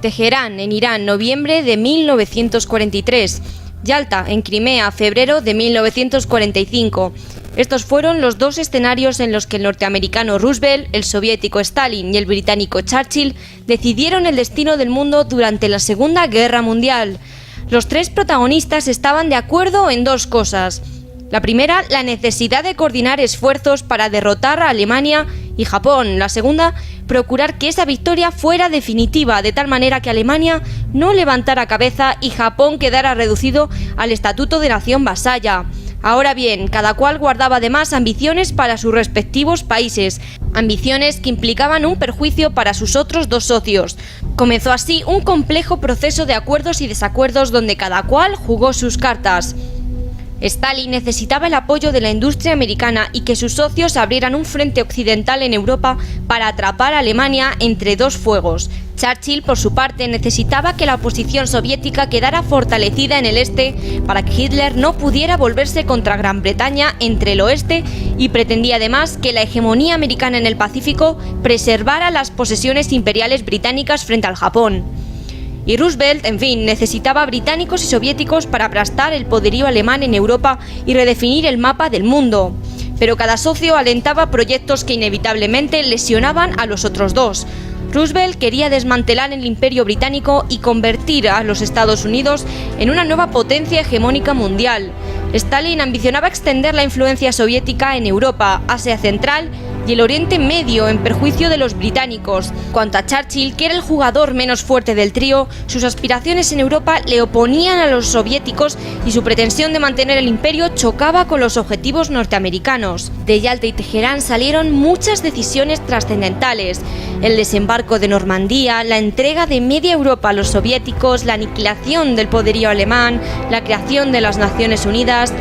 Teherán, en Irán, noviembre de 1943. Yalta, en Crimea, febrero de 1945. Estos fueron los dos escenarios en los que el norteamericano Roosevelt, el soviético Stalin y el británico Churchill decidieron el destino del mundo durante la Segunda Guerra Mundial. Los tres protagonistas estaban de acuerdo en dos cosas. La primera, la necesidad de coordinar esfuerzos para derrotar a Alemania y Japón. La segunda, procurar que esa victoria fuera definitiva, de tal manera que Alemania no levantara cabeza y Japón quedara reducido al estatuto de nación vasalla. Ahora bien, cada cual guardaba además ambiciones para sus respectivos países, ambiciones que implicaban un perjuicio para sus otros dos socios. Comenzó así un complejo proceso de acuerdos y desacuerdos donde cada cual jugó sus cartas. Stalin necesitaba el apoyo de la industria americana y que sus socios abrieran un frente occidental en Europa para atrapar a Alemania entre dos fuegos. Churchill, por su parte, necesitaba que la oposición soviética quedara fortalecida en el este para que Hitler no pudiera volverse contra Gran Bretaña entre el oeste y pretendía además que la hegemonía americana en el Pacífico preservara las posesiones imperiales británicas frente al Japón. Y Roosevelt, en fin, necesitaba británicos y soviéticos para aplastar el poderío alemán en Europa y redefinir el mapa del mundo. Pero cada socio alentaba proyectos que inevitablemente lesionaban a los otros dos. Roosevelt quería desmantelar el imperio británico y convertir a los Estados Unidos en una nueva potencia hegemónica mundial. Stalin ambicionaba extender la influencia soviética en Europa, Asia Central y el Oriente Medio en perjuicio de los británicos. Cuanto a Churchill, que era el jugador menos fuerte del trío, sus aspiraciones en Europa le oponían a los soviéticos y su pretensión de mantener el imperio chocaba con los objetivos norteamericanos. De Yalta y Teherán salieron muchas decisiones trascendentales: el desembarco de Normandía, la entrega de media Europa a los soviéticos, la aniquilación del poderío alemán, la creación de las Naciones Unidas.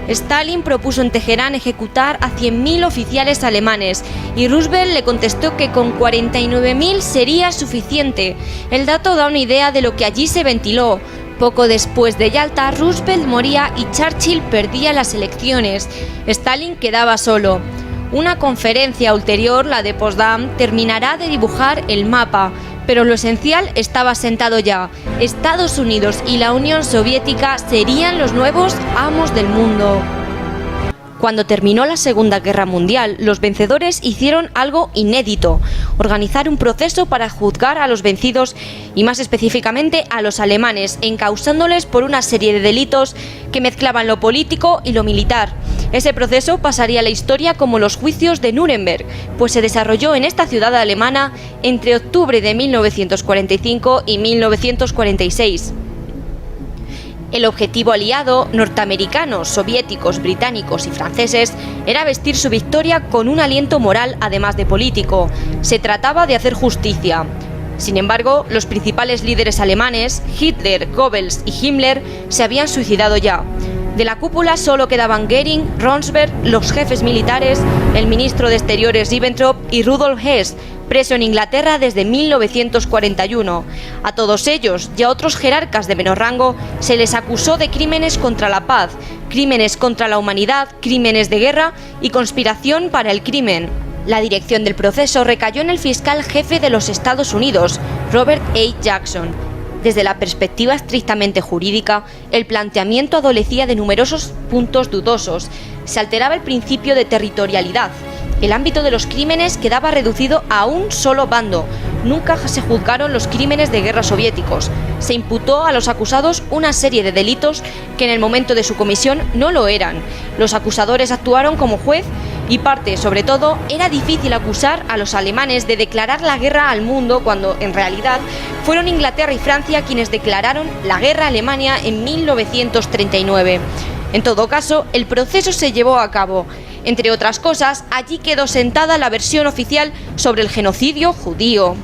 Stalin propuso en Teherán ejecutar a 100.000 oficiales alemanes y Roosevelt le contestó que con 49.000 sería suficiente. El dato da una idea de lo que allí se ventiló. Poco después de Yalta, Roosevelt moría y Churchill perdía las elecciones. Stalin quedaba solo. Una conferencia ulterior, la de Potsdam, terminará de dibujar el mapa, pero lo esencial estaba sentado ya. Estados Unidos y la Unión Soviética serían los nuevos amos del mundo. Cuando terminó la Segunda Guerra Mundial, los vencedores hicieron algo inédito: organizar un proceso para juzgar a los vencidos y más específicamente a los alemanes, encausándoles por una serie de delitos que mezclaban lo político y lo militar. Ese proceso pasaría a la historia como los juicios de Nuremberg, pues se desarrolló en esta ciudad alemana entre octubre de 1945 y 1946. El objetivo aliado, norteamericanos, soviéticos, británicos y franceses, era vestir su victoria con un aliento moral además de político. Se trataba de hacer justicia. Sin embargo, los principales líderes alemanes, Hitler, Goebbels y Himmler, se habían suicidado ya. De la cúpula solo quedaban Goering, Ronsberg, los jefes militares, el ministro de Exteriores Ribbentrop y Rudolf Hess, preso en Inglaterra desde 1941. A todos ellos y a otros jerarcas de menor rango se les acusó de crímenes contra la paz, crímenes contra la humanidad, crímenes de guerra y conspiración para el crimen. La dirección del proceso recayó en el fiscal jefe de los Estados Unidos, Robert A. Jackson. Desde la perspectiva estrictamente jurídica, el planteamiento adolecía de numerosos puntos dudosos. Se alteraba el principio de territorialidad. El ámbito de los crímenes quedaba reducido a un solo bando. Nunca se juzgaron los crímenes de guerra soviéticos. Se imputó a los acusados una serie de delitos que en el momento de su comisión no lo eran. Los acusadores actuaron como juez y parte. Sobre todo, era difícil acusar a los alemanes de declarar la guerra al mundo cuando, en realidad, fueron Inglaterra y Francia quienes declararon la guerra a Alemania en 1939. En todo caso, el proceso se llevó a cabo. Entre otras cosas, allí quedó sentada la versión oficial sobre el genocidio judío.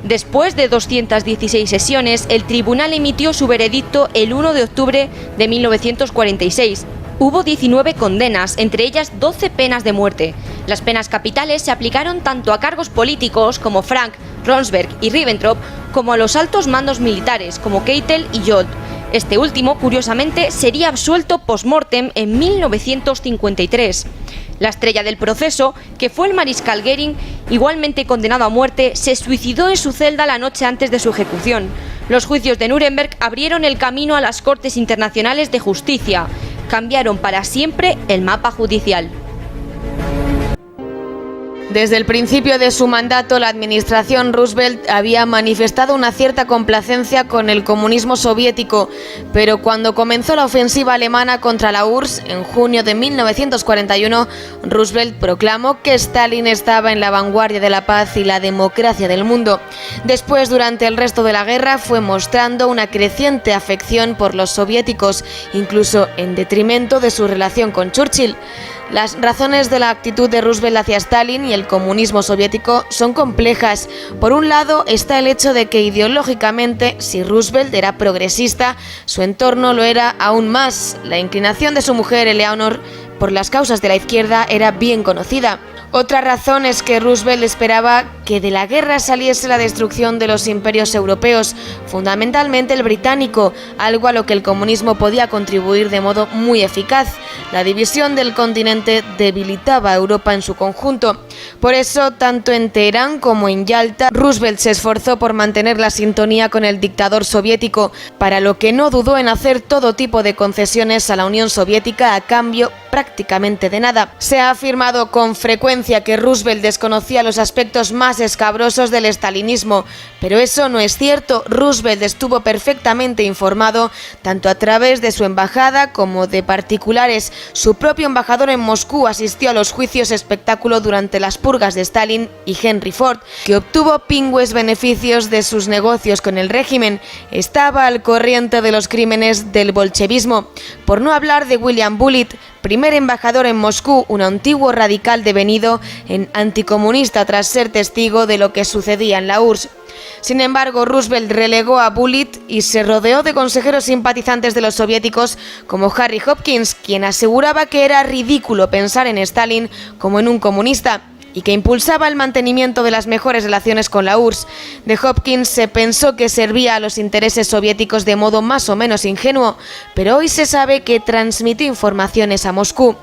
Después de 216 sesiones, el tribunal emitió su veredicto el 1 de octubre de 1946. Hubo 19 condenas, entre ellas 12 penas de muerte. Las penas capitales se aplicaron tanto a cargos políticos como Frank, Ronsberg y Ribbentrop, como a los altos mandos militares como Keitel y Jodt. Este último, curiosamente, sería absuelto post-mortem en 1953. La estrella del proceso, que fue el mariscal Goering, igualmente condenado a muerte, se suicidó en su celda la noche antes de su ejecución. Los juicios de Nuremberg abrieron el camino a las Cortes Internacionales de Justicia. Cambiaron para siempre el mapa judicial. Desde el principio de su mandato, la administración Roosevelt había manifestado una cierta complacencia con el comunismo soviético, pero cuando comenzó la ofensiva alemana contra la URSS en junio de 1941, Roosevelt proclamó que Stalin estaba en la vanguardia de la paz y la democracia del mundo. Después, durante el resto de la guerra, fue mostrando una creciente afección por los soviéticos, incluso en detrimento de su relación con Churchill. Las razones de la actitud de Roosevelt hacia Stalin y el comunismo soviético son complejas. Por un lado está el hecho de que ideológicamente, si Roosevelt era progresista, su entorno lo era aún más. La inclinación de su mujer, Eleanor, por las causas de la izquierda era bien conocida. Otra razón es que Roosevelt esperaba que de la guerra saliese la destrucción de los imperios europeos, fundamentalmente el británico, algo a lo que el comunismo podía contribuir de modo muy eficaz. La división del continente debilitaba a Europa en su conjunto. Por eso, tanto en Teherán como en Yalta, Roosevelt se esforzó por mantener la sintonía con el dictador soviético, para lo que no dudó en hacer todo tipo de concesiones a la Unión Soviética a cambio prácticamente de nada. Se ha afirmado con frecuencia que Roosevelt desconocía los aspectos más escabrosos del estalinismo, pero eso no es cierto. Roosevelt estuvo perfectamente informado, tanto a través de su embajada como de particulares. Su propio embajador en Moscú asistió a los juicios espectáculo durante las purgas de Stalin y Henry Ford, que obtuvo pingües beneficios de sus negocios con el régimen. Estaba al corriente de los crímenes del bolchevismo. Por no hablar de William Bullitt, primer embajador en Moscú, un antiguo radical devenido en anticomunista tras ser testigo de lo que sucedía en la URSS. Sin embargo, Roosevelt relegó a Bullitt y se rodeó de consejeros simpatizantes de los soviéticos como Harry Hopkins, quien aseguraba que era ridículo pensar en Stalin como en un comunista y que impulsaba el mantenimiento de las mejores relaciones con la URSS. De Hopkins se pensó que servía a los intereses soviéticos de modo más o menos ingenuo, pero hoy se sabe que transmitió informaciones a Moscú.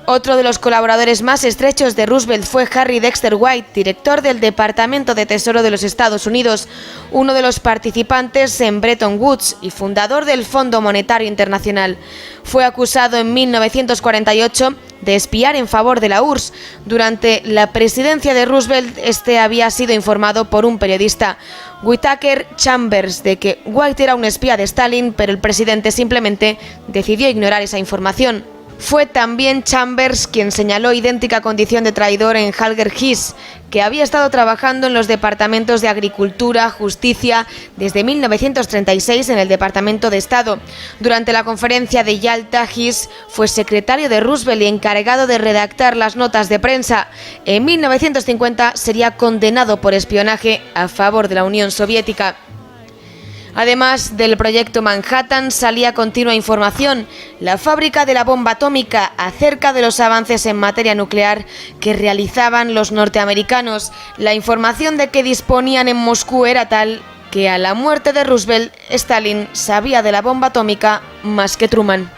Otro de los colaboradores más estrechos de Roosevelt fue Harry Dexter White, director del Departamento de Tesoro de los Estados Unidos, uno de los participantes en Bretton Woods y fundador del Fondo Monetario Internacional. Fue acusado en 1948 de espiar en favor de la URSS. Durante la presidencia de Roosevelt, este había sido informado por un periodista, Whittaker Chambers, de que White era un espía de Stalin, pero el presidente simplemente decidió ignorar esa información. Fue también Chambers quien señaló idéntica condición de traidor en Holger Hess, que había estado trabajando en los departamentos de Agricultura, Justicia, desde 1936 en el Departamento de Estado. Durante la conferencia de Yalta, Hess fue secretario de Roosevelt y encargado de redactar las notas de prensa. En 1950 sería condenado por espionaje a favor de la Unión Soviética. Además del proyecto Manhattan, salía continua información, la fábrica de la bomba atómica, acerca de los avances en materia nuclear que realizaban los norteamericanos. La información de que disponían en Moscú era tal que a la muerte de Roosevelt, Stalin sabía de la bomba atómica más que Truman.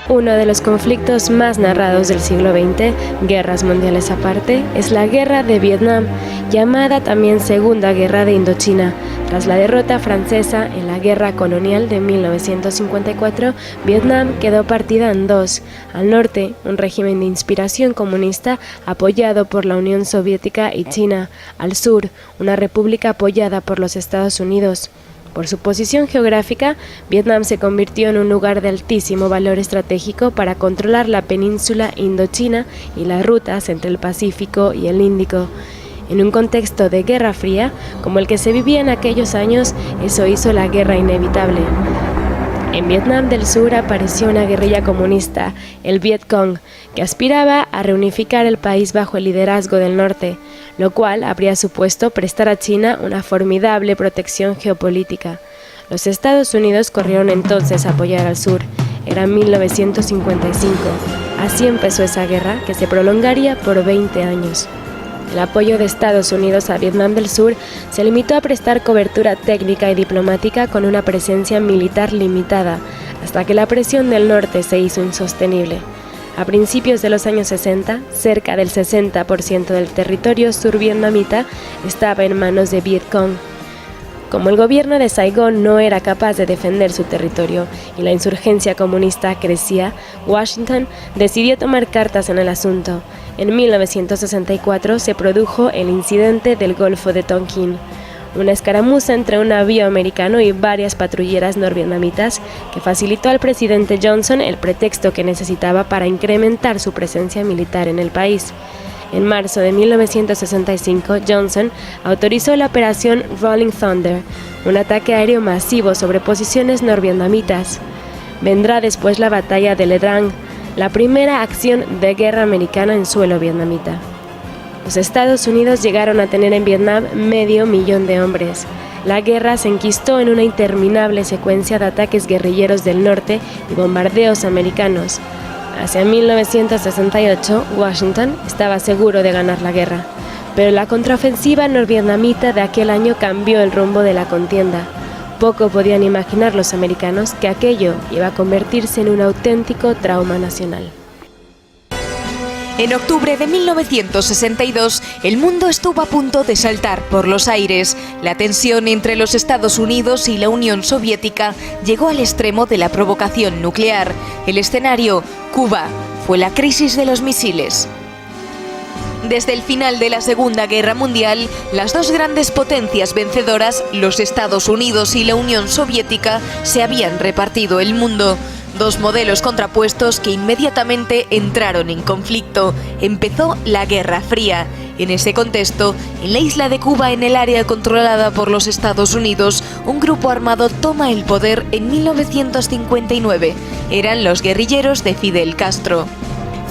Uno de los conflictos más narrados del siglo XX, guerras mundiales aparte, es la Guerra de Vietnam, llamada también Segunda Guerra de Indochina. Tras la derrota francesa en la Guerra Colonial de 1954, Vietnam quedó partida en dos. Al norte, un régimen de inspiración comunista apoyado por la Unión Soviética y China. Al sur, una república apoyada por los Estados Unidos. Por su posición geográfica, Vietnam se convirtió en un lugar de altísimo valor estratégico para controlar la península Indochina y las rutas entre el Pacífico y el Índico. En un contexto de Guerra Fría, como el que se vivía en aquellos años, eso hizo la guerra inevitable. En Vietnam del Sur apareció una guerrilla comunista, el Viet Cong, que aspiraba a reunificar el país bajo el liderazgo del norte, lo cual habría supuesto prestar a China una formidable protección geopolítica. Los Estados Unidos corrieron entonces a apoyar al sur. Era 1955. Así empezó esa guerra, que se prolongaría por 20 años. El apoyo de Estados Unidos a Vietnam del Sur se limitó a prestar cobertura técnica y diplomática con una presencia militar limitada, hasta que la presión del norte se hizo insostenible. A principios de los años 60, cerca del 60% del territorio survietnamita estaba en manos de Vietcong. Como el gobierno de Saigón no era capaz de defender su territorio y la insurgencia comunista crecía, Washington decidió tomar cartas en el asunto. En 1964 se produjo el incidente del Golfo de Tonkin, una escaramuza entre un navío americano y varias patrulleras norvietnamitas que facilitó al presidente Johnson el pretexto que necesitaba para incrementar su presencia militar en el país. En marzo de 1965, Johnson autorizó la operación Rolling Thunder, un ataque aéreo masivo sobre posiciones norvietnamitas. Vendrá después la batalla de Le Drang, la primera acción de guerra americana en suelo vietnamita. Los Estados Unidos llegaron a tener en Vietnam 500.000 de hombres. La guerra se enquistó en una interminable secuencia de ataques guerrilleros del norte y bombardeos americanos. Hacia 1968, Washington estaba seguro de ganar la guerra, pero la contraofensiva norvietnamita de aquel año cambió el rumbo de la contienda. Poco podían imaginar los americanos que aquello iba a convertirse en un auténtico trauma nacional. En octubre de 1962, el mundo estuvo a punto de saltar por los aires. La tensión entre los Estados Unidos y la Unión Soviética llegó al extremo de la provocación nuclear. El escenario, Cuba, fue la crisis de los misiles. Desde el final de la Segunda Guerra Mundial, las dos grandes potencias vencedoras, los Estados Unidos y la Unión Soviética, se habían repartido el mundo. Dos modelos contrapuestos que inmediatamente entraron en conflicto. Empezó la Guerra Fría. En ese contexto, en la isla de Cuba, en el área controlada por los Estados Unidos, un grupo armado toma el poder en 1959. Eran los guerrilleros de Fidel Castro.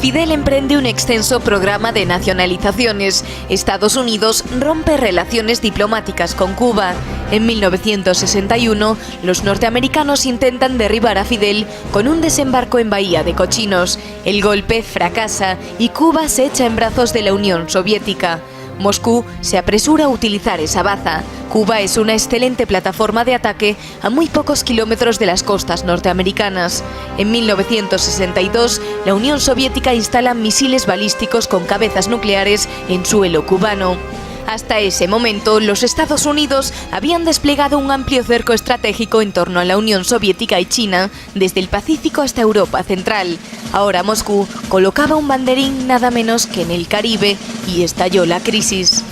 Fidel emprende un extenso programa de nacionalizaciones. Estados Unidos rompe relaciones diplomáticas con Cuba. En 1961, los norteamericanos intentan derribar a Fidel con un desembarco en Bahía de Cochinos. El golpe fracasa y Cuba se echa en brazos de la Unión Soviética. Moscú se apresura a utilizar esa baza. Cuba es una excelente plataforma de ataque a muy pocos kilómetros de las costas norteamericanas. En 1962, la Unión Soviética instala misiles balísticos con cabezas nucleares en suelo cubano. Hasta ese momento, los Estados Unidos habían desplegado un amplio cerco estratégico en torno a la Unión Soviética y China, desde el Pacífico hasta Europa Central. Ahora Moscú colocaba un banderín nada menos que en el Caribe y estalló la crisis.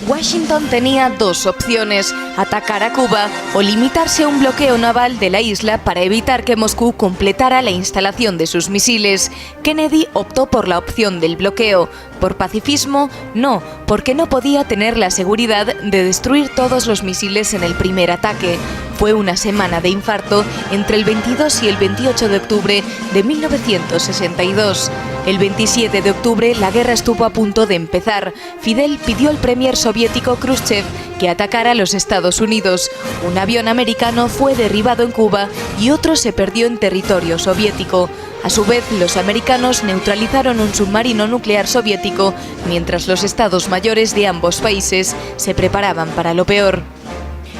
Washington tenía dos opciones: atacar a Cuba o limitarse a un bloqueo naval de la isla para evitar que Moscú completara la instalación de sus misiles. Kennedy optó por la opción del bloqueo. ¿Por pacifismo? No, porque no podía tener la seguridad de destruir todos los misiles en el primer ataque. Fue una semana de infarto entre el 22 y el 28 de octubre de 1962. El 27 de octubre la guerra estuvo a punto de empezar. Fidel pidió al premier soviético Khrushchev que atacara a los Estados Unidos. Un avión americano fue derribado en Cuba y otro se perdió en territorio soviético. A su vez, los americanos neutralizaron un submarino nuclear soviético, mientras los estados mayores de ambos países se preparaban para lo peor.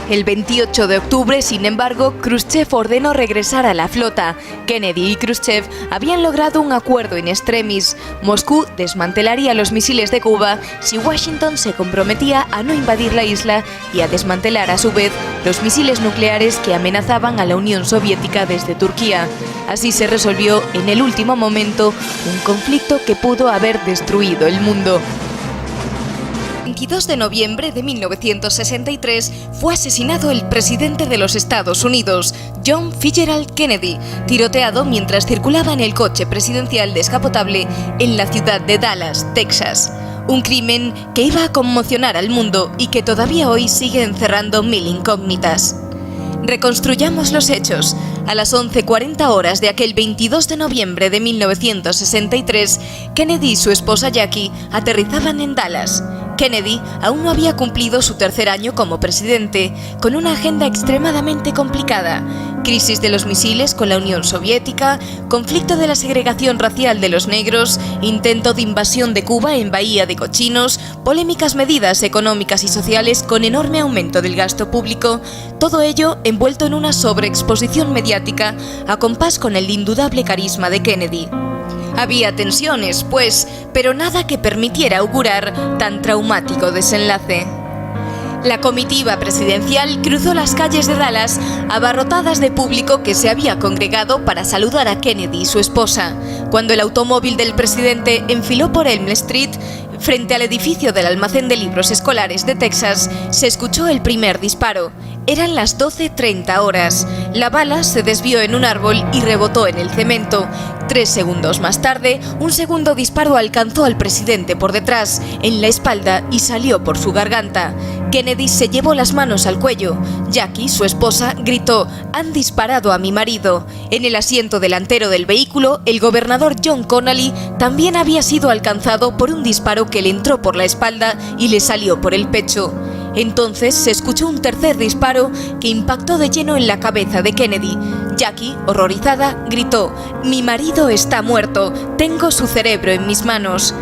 El 28 de octubre, sin embargo, Khrushchev ordenó regresar a la flota. Kennedy y Khrushchev habían logrado un acuerdo in extremis. Moscú desmantelaría los misiles de Cuba si Washington se comprometía a no invadir la isla y a desmantelar a su vez los misiles nucleares que amenazaban a la Unión Soviética desde Turquía. Así se resolvió en el último momento un conflicto que pudo haber destruido el mundo. El 22 de noviembre de 1963 fue asesinado el presidente de los Estados Unidos, John Fitzgerald Kennedy, tiroteado mientras circulaba en el coche presidencial descapotable en la ciudad de Dallas, Texas. Un crimen que iba a conmocionar al mundo y que todavía hoy sigue encerrando mil incógnitas. Reconstruyamos los hechos. A las 11:40 horas de aquel 22 de noviembre de 1963, Kennedy y su esposa Jackie aterrizaban en Dallas. Kennedy aún no había cumplido su tercer año como presidente, con una agenda extremadamente complicada: crisis de los misiles con la Unión Soviética, conflicto de la segregación racial de los negros, intento de invasión de Cuba en Bahía de Cochinos, polémicas medidas económicas y sociales con enorme aumento del gasto público, todo ello envuelto en una sobreexposición mediática a compás con el indudable carisma de Kennedy. Había tensiones, pues, pero nada que permitiera augurar tan traumático desenlace. La comitiva presidencial cruzó las calles de Dallas, abarrotadas de público que se había congregado para saludar a Kennedy y su esposa. Cuando el automóvil del presidente enfiló por Elm Street, frente al edificio del almacén de libros escolares de Texas, se escuchó el primer disparo. Eran las 12:30 horas. La bala se desvió en un árbol y rebotó en el cemento. 3 segundos más tarde, un segundo disparo alcanzó al presidente por detrás, en la espalda, y salió por su garganta. Kennedy se llevó las manos al cuello. Jackie, su esposa, gritó: «Han disparado a mi marido». En el asiento delantero del vehículo, el gobernador John Connally también había sido alcanzado por un disparo que le entró por la espalda y le salió por el pecho. Entonces se escuchó un tercer disparo que impactó de lleno en la cabeza de Kennedy. Jackie, horrorizada, gritó: «Mi marido está muerto, tengo su cerebro en mis manos».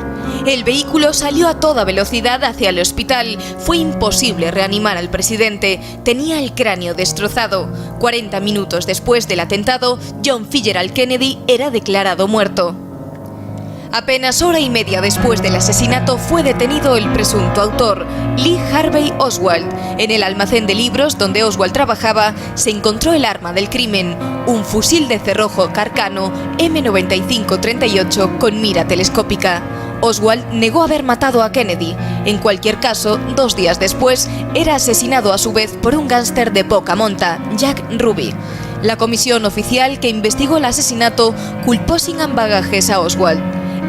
El vehículo salió a toda velocidad hacia el hospital. Fue imposible reanimar al presidente. Tenía el cráneo destrozado. 40 minutos después del atentado, John Fitzgerald Kennedy era declarado muerto. Apenas hora y media después del asesinato fue detenido el presunto autor, Lee Harvey Oswald. En el almacén de libros donde Oswald trabajaba se encontró el arma del crimen, un fusil de cerrojo Carcano M95-38 con mira telescópica. Oswald negó haber matado a Kennedy. En cualquier caso, 2 días después, era asesinado a su vez por un gángster de poca monta, Jack Ruby. La comisión oficial que investigó el asesinato culpó sin ambagajes a Oswald.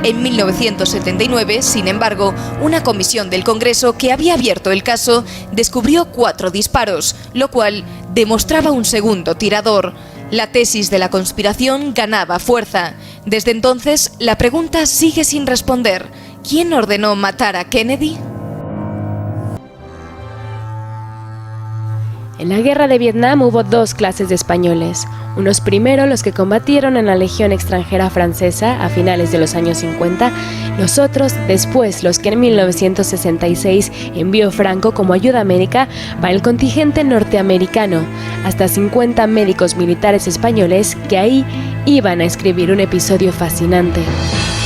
En 1979, sin embargo, una comisión del Congreso que había abierto el caso descubrió 4 disparos, lo cual demostraba un segundo tirador. La tesis de la conspiración ganaba fuerza. Desde entonces, la pregunta sigue sin responder. ¿Quién ordenó matar a Kennedy? En la guerra de Vietnam hubo 2 clases de españoles. Unos primero los que combatieron en la Legión extranjera francesa a finales de los años 50, los otros después los que en 1966 envió Franco como ayuda médica para el contingente norteamericano, hasta 50 médicos militares españoles que ahí iban a escribir un episodio fascinante.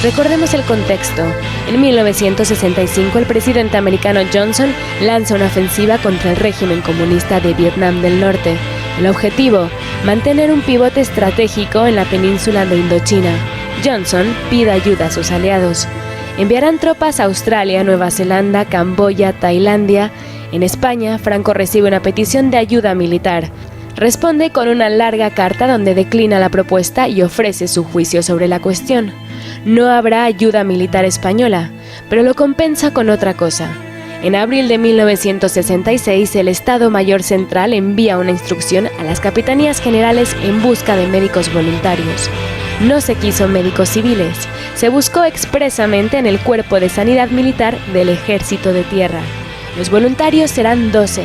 Recordemos el contexto. En 1965 el presidente americano Johnson lanza una ofensiva contra el régimen comunista de Vietnam del Norte. El objetivo, mantener un pivote estratégico en la península de Indochina. Johnson pide ayuda a sus aliados. Enviarán tropas a Australia, Nueva Zelanda, Camboya, Tailandia. En España, Franco recibe una petición de ayuda militar. Responde con una larga carta donde declina la propuesta y ofrece su juicio sobre la cuestión. No habrá ayuda militar española, pero lo compensa con otra cosa. En abril de 1966, el Estado Mayor Central envía una instrucción a las capitanías generales en busca de médicos voluntarios. No se quiso médicos civiles, se buscó expresamente en el Cuerpo de Sanidad Militar del Ejército de Tierra. Los voluntarios serán 12.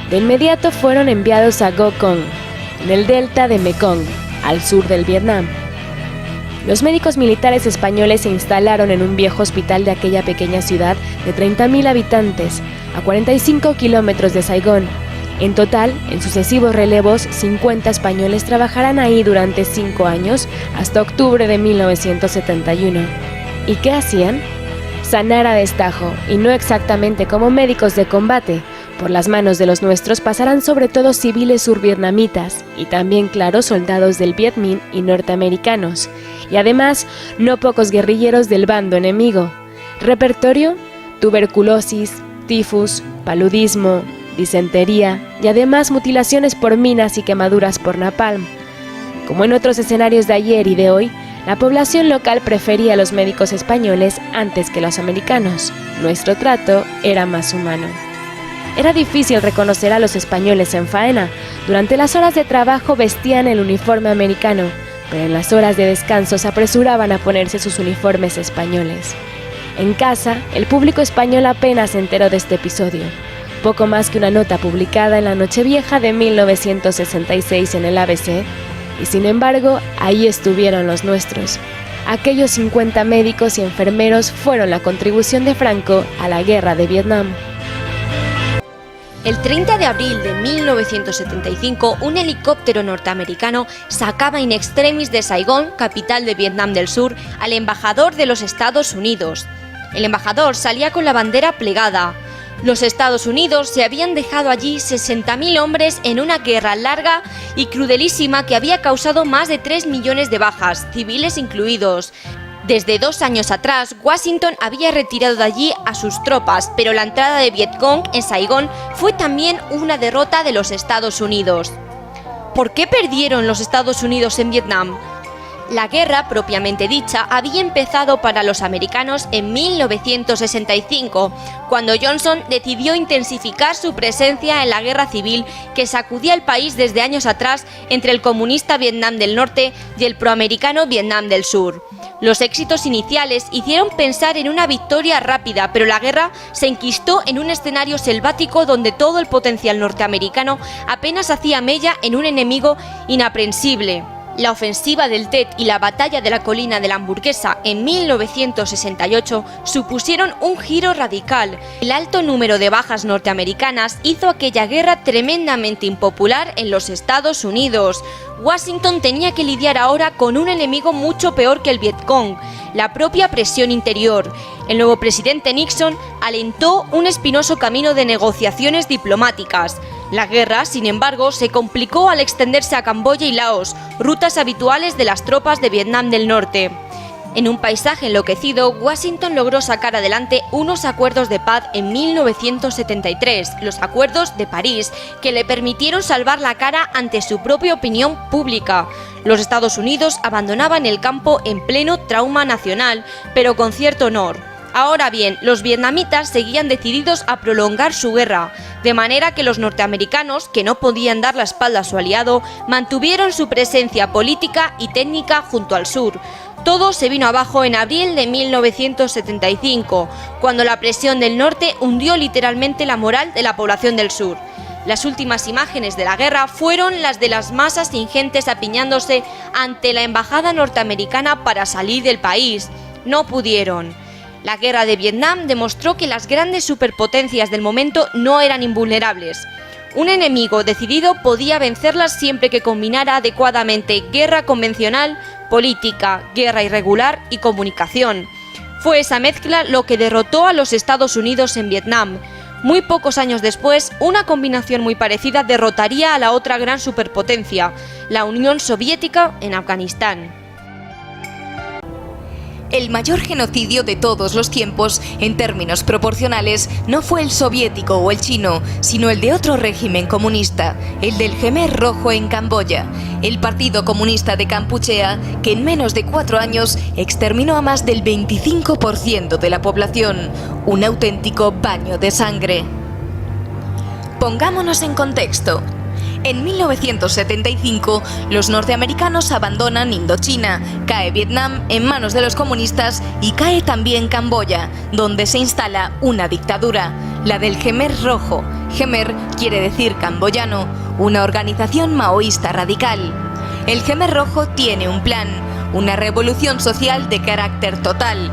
De inmediato fueron enviados a Go Cong, en el delta de Mekong, al sur del Vietnam. Los médicos militares españoles se instalaron en un viejo hospital de aquella pequeña ciudad de 30.000 habitantes, a 45 kilómetros de Saigón. En total, en sucesivos relevos, 50 españoles trabajarán ahí durante 5 años, hasta octubre de 1971. ¿Y qué hacían? Sanar a destajo, y no exactamente como médicos de combate. Por las manos de los nuestros pasarán sobre todo civiles survietnamitas y también, claro, soldados del Viet Minh y norteamericanos. Y además, no pocos guerrilleros del bando enemigo. Repertorio: tuberculosis, tifus, paludismo, disentería y además mutilaciones por minas y quemaduras por napalm. Como en otros escenarios de ayer y de hoy, la población local prefería a los médicos españoles antes que los americanos. Nuestro trato era más humano. Era difícil reconocer a los españoles en faena. Durante las horas de trabajo vestían el uniforme americano, pero en las horas de descanso se apresuraban a ponerse sus uniformes españoles. En casa, el público español apenas se enteró de este episodio. Poco más que una nota publicada en la Nochevieja de 1966 en el ABC, y sin embargo, ahí estuvieron los nuestros. Aquellos 50 médicos y enfermeros fueron la contribución de Franco a la guerra de Vietnam. El 30 de abril de 1975, un helicóptero norteamericano sacaba in extremis de Saigón, capital de Vietnam del Sur, al embajador de los Estados Unidos. El embajador salía con la bandera plegada. Los Estados Unidos se habían dejado allí 60.000 hombres en una guerra larga y crudelísima que había causado más de 3 millones de bajas, civiles incluidos. Desde 2 años atrás, Washington había retirado de allí a sus tropas, pero la entrada de Vietcong en Saigón fue también una derrota de los Estados Unidos. ¿Por qué perdieron los Estados Unidos en Vietnam? La guerra, propiamente dicha, había empezado para los americanos en 1965, cuando Johnson decidió intensificar su presencia en la guerra civil que sacudía el país desde años atrás entre el comunista Vietnam del Norte y el proamericano Vietnam del Sur. Los éxitos iniciales hicieron pensar en una victoria rápida, pero la guerra se enquistó en un escenario selvático donde todo el potencial norteamericano apenas hacía mella en un enemigo inaprensible. La ofensiva del Tet y la batalla de la colina de la Hamburguesa en 1968 supusieron un giro radical. El alto número de bajas norteamericanas hizo aquella guerra tremendamente impopular en los Estados Unidos. Washington tenía que lidiar ahora con un enemigo mucho peor que el Vietcong, la propia presión interior. El nuevo presidente Nixon alentó un espinoso camino de negociaciones diplomáticas. La guerra, sin embargo, se complicó al extenderse a Camboya y Laos, rutas habituales de las tropas de Vietnam del Norte. En un paisaje enloquecido, Washington logró sacar adelante unos acuerdos de paz en 1973, los Acuerdos de París, que le permitieron salvar la cara ante su propia opinión pública. Los Estados Unidos abandonaban el campo en pleno trauma nacional, pero con cierto honor. Ahora bien, los vietnamitas seguían decididos a prolongar su guerra, de manera que los norteamericanos, que no podían dar la espalda a su aliado, mantuvieron su presencia política y técnica junto al sur. Todo se vino abajo en abril de 1975, cuando la presión del norte hundió literalmente la moral de la población del sur. Las últimas imágenes de la guerra fueron las de las masas ingentes apiñándose ante la embajada norteamericana para salir del país. No pudieron. La guerra de Vietnam demostró que las grandes superpotencias del momento no eran invulnerables. Un enemigo decidido podía vencerlas siempre que combinara adecuadamente guerra convencional, política, guerra irregular y comunicación. Fue esa mezcla lo que derrotó a los Estados Unidos en Vietnam. Muy pocos años después, una combinación muy parecida derrotaría a la otra gran superpotencia, la Unión Soviética en Afganistán. El mayor genocidio de todos los tiempos, en términos proporcionales, no fue el soviético o el chino, sino el de otro régimen comunista, el del Khmer Rojo en Camboya, el Partido Comunista de Kampuchea, que en menos de 4 años exterminó a más del 25% de la población, un auténtico baño de sangre. Pongámonos en contexto. En 1975, los norteamericanos abandonan Indochina, cae Vietnam en manos de los comunistas y cae también Camboya, donde se instala una dictadura, la del Khmer Rojo. Khmer quiere decir camboyano, una organización maoísta radical. El Khmer Rojo tiene un plan, una revolución social de carácter total.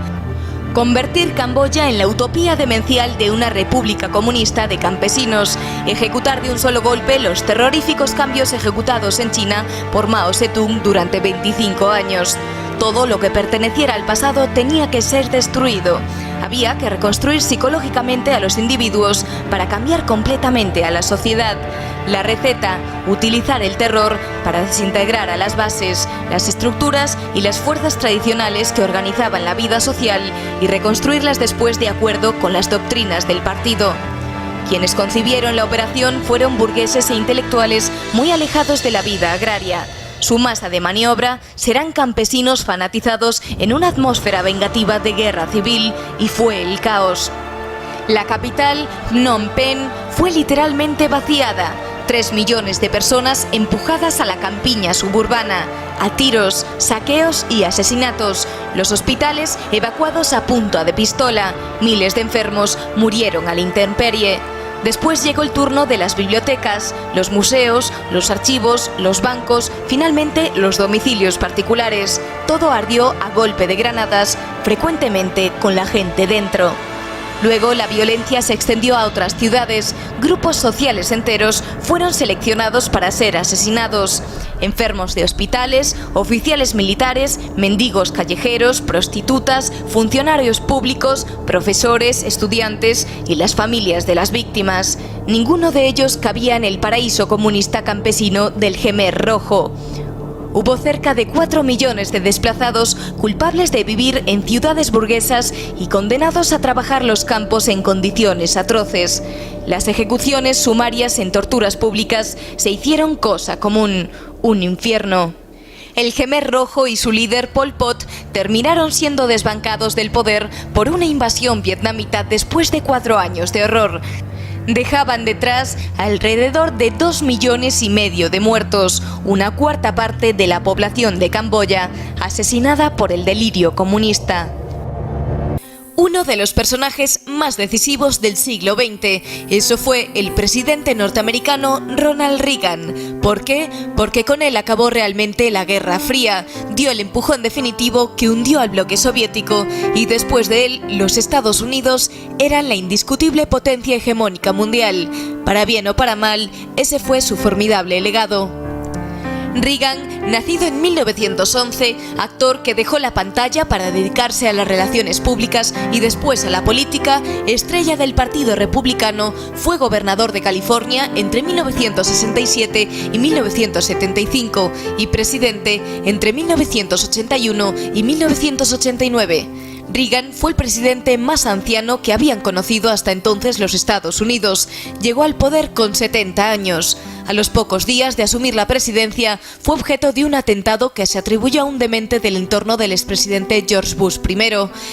Convertir Camboya en la utopía demencial de una república comunista de campesinos, ejecutar de un solo golpe los terroríficos cambios ejecutados en China por Mao Zedong durante 25 años. Todo lo que perteneciera al pasado tenía que ser destruido. Había que reconstruir psicológicamente a los individuos para cambiar completamente a la sociedad. La receta, utilizar el terror para desintegrar a las bases, las estructuras y las fuerzas tradicionales que organizaban la vida social y reconstruirlas después de acuerdo con las doctrinas del partido. Quienes concibieron la operación fueron burgueses e intelectuales muy alejados de la vida agraria. Su masa de maniobra serán campesinos fanatizados en una atmósfera vengativa de guerra civil, y fue el caos. La capital, Phnom Penh, fue literalmente vaciada. 3 millones de personas empujadas a la campiña suburbana, a tiros, saqueos y asesinatos. Los hospitales evacuados a punta de pistola. Miles de enfermos murieron a la intemperie. Después llegó el turno de las bibliotecas, los museos, los archivos, los bancos, finalmente los domicilios particulares. Todo ardió a golpe de granadas, frecuentemente con la gente dentro. Luego la violencia se extendió a otras ciudades. Grupos sociales enteros fueron seleccionados para ser asesinados. Enfermos de hospitales, oficiales militares, mendigos callejeros, prostitutas, funcionarios públicos, profesores, estudiantes y las familias de las víctimas. Ninguno de ellos cabía en el paraíso comunista campesino del Jemer Rojo. Hubo cerca de 4 millones de desplazados culpables de vivir en ciudades burguesas y condenados a trabajar los campos en condiciones atroces. Las ejecuciones sumarias en torturas públicas se hicieron cosa común, un infierno. El Jemer Rojo y su líder Pol Pot terminaron siendo desbancados del poder por una invasión vietnamita después de 4 años de horror. Dejaban detrás alrededor de 2,5 millones de muertos, una cuarta parte de la población de Camboya, asesinada por el delirio comunista. Uno de los personajes más decisivos del siglo XX, eso fue el presidente norteamericano Ronald Reagan. ¿Por qué? Porque con él acabó realmente la Guerra Fría, dio el empujón definitivo que hundió al bloque soviético y después de él los Estados Unidos eran la indiscutible potencia hegemónica mundial. Para bien o para mal, ese fue su formidable legado. Reagan, nacido en 1911, actor que dejó la pantalla para dedicarse a las relaciones públicas y después a la política, estrella del Partido Republicano, fue gobernador de California entre 1967 y 1975 y presidente entre 1981 y 1989. Reagan fue el presidente más anciano que habían conocido hasta entonces los Estados Unidos. Llegó al poder con 70 años. A los pocos días de asumir la presidencia, fue objeto de un atentado que se atribuyó a un demente del entorno del expresidente George Bush I.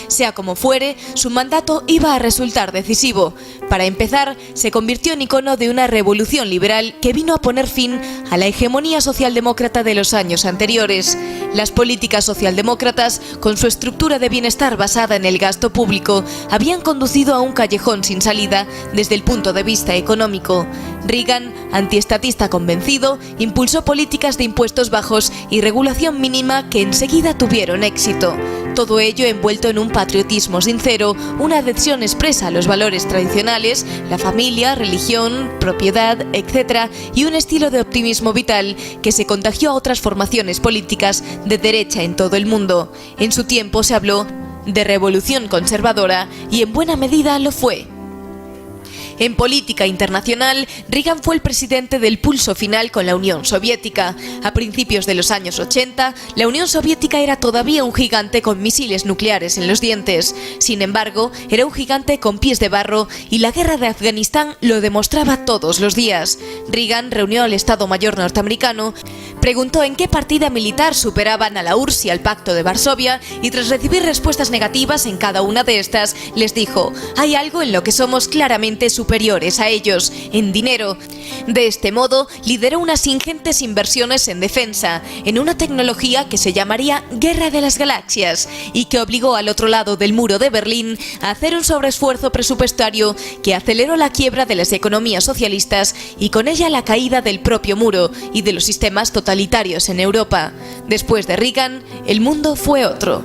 Sea como fuere, su mandato iba a resultar decisivo. Para empezar, se convirtió en icono de una revolución liberal que vino a poner fin a la hegemonía socialdemócrata de los años anteriores. Las políticas socialdemócratas, con su estructura de bienestar basada en el gasto público, habían conducido a un callejón sin salida desde el punto de vista económico. Reagan, antiestatista convencido, impulsó políticas de impuestos bajos y regulación mínima que enseguida tuvieron éxito. Todo ello envuelto en un patriotismo sincero, una adhesión expresa a los valores tradicionales, la familia, religión, propiedad, etc., y un estilo de optimismo vital que se contagió a otras formaciones políticas de derecha en todo el mundo. En su tiempo se habló de revolución conservadora y en buena medida lo fue. En política internacional, Reagan fue el presidente del pulso final con la Unión Soviética. A principios de los años 80, la Unión Soviética era todavía un gigante con misiles nucleares en los dientes. Sin embargo, era un gigante con pies de barro y la guerra de Afganistán lo demostraba todos los días. Reagan reunió al Estado Mayor norteamericano, preguntó en qué partida militar superaban a la URSS y al Pacto de Varsovia y tras recibir respuestas negativas en cada una de estas, les dijo: hay algo en lo que somos claramente superiores a ellos, en dinero. De este modo, lideró unas ingentes inversiones en defensa, en una tecnología que se llamaría Guerra de las Galaxias y que obligó al otro lado del muro de Berlín a hacer un sobreesfuerzo presupuestario que aceleró la quiebra de las economías socialistas y con ella la caída del propio muro y de los sistemas totalitarios en Europa. Después de Reagan, el mundo fue otro.